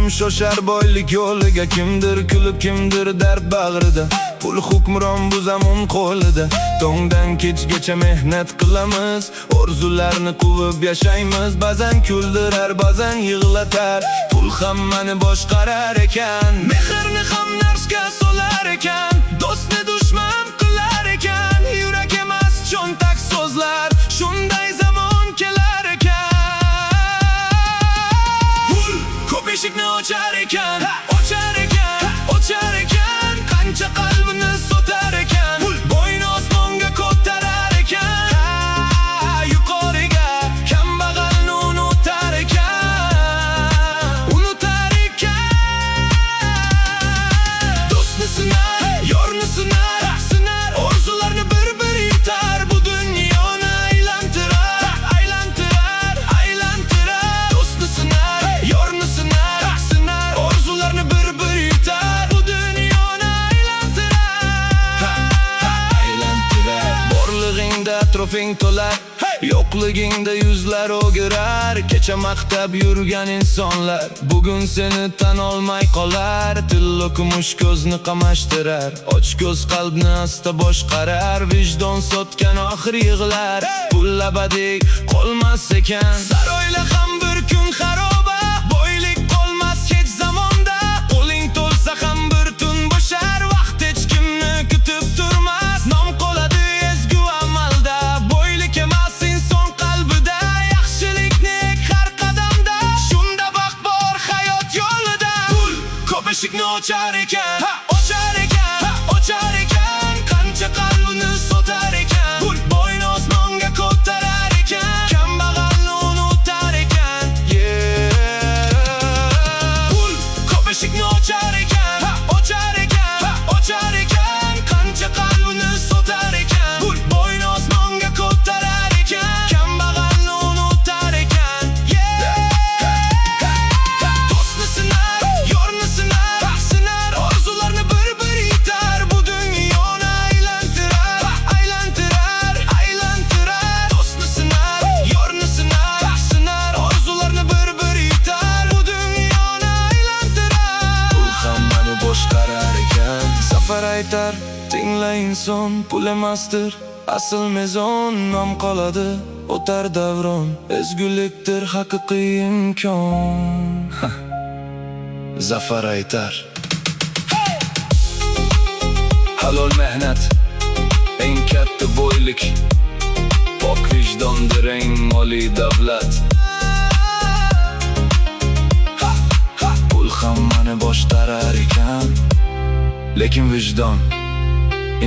Kim shoshar boylik yo'liga, kimdir kulib, kimdir dard bag'rida. Pul hukmron bu zamon qo'lida. Tongdan kechgacha mehnat qilamiz, orzularni quvib yashaymiz. Ba'zan kuldirar, ba'zan yig'latar, pul hammani boshqarar ekan. Mehrni ham narsga solar ekan, do'stni dushman qilar ekan. Yurak emas cho'ntak so'zlar, shunday zamon kelar ekan. Pul ko'p eshikni ochar ekan, ochar ekan, ochar ekan. Qancha qalbini sotar ekan, pul bo'yni osmonga ko'tarar ekan. Yuqoriga kambag'alni unutar ekan, unutar ekan. Do'stni sinar, yorni sinar, sinar. Orzularni bir-bir yutar, bu dunyoni aylantirar, aylantirar, aylantirar. Do'stni sinar, yorni sinar, sinar. Orzularni bir-bir yutar, bu dunyoni aylantirar, aylantirar. Borlig'ingda atrofing to'lar, yo'qligingda yuzlar o'girar. Kecha maqtab yurgan insonlar bugun seni tan olmay qolar. Tillo kumush ko'zni qamashtirar, och ko'z qalbni asta boshqarar. Vijdon sotgan oxir yig'lar, pul abadiy qolmas ekan. Saroylar ham bir kun xaroba, boylik qolmas hech zamonda. Qo'ling to'lsa ham bir tun bo'shar, vaqt hech kimni kutib turmas. Nom qoladi ezgu amalda, boylik emas inson qalbida. Yaxshilikni har qadamda, shunda baxt bor hayot yo'lida. Pul ko'p eshikni ochar ekan, ochar ekan, ochar ekan. Qancha qalbini sotar ekan, pul bo'yni osmonga ko'tarar ekan. Kambag'alni unutar ekan, pul ko'p eshikni ochar ekan, ochar ekan, ochar ekan. Qancha qalbini sotar ekan, pul bo'yni osmonga ko'tarar ekan. Kambag'alni unutar ekan. Do'stni sinar, yorni sinar, sinar. Orzularni bir-bir yutar, bu dunyoni aylantirar, aylantirar, aylantirar. Do'stni sinar, yorni sinar, sinar. Orzularni bir-bir yutar, bu dunyoni aylantirar. Pul hammani boshqarar ekan. Zafar aytar, tingla inson, pul emasdir asl mezon. Nom qoladi, o'tar davron, ezgulikdir haqiqiy imkon. Zafar aytar. Halol mehnat eng katta boylik, pok vijdondir eng oliy davlat. Pul hammani boshqarar ekan, lekin vijdon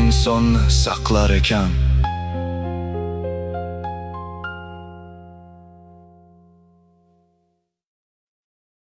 insonni saqlar ekan.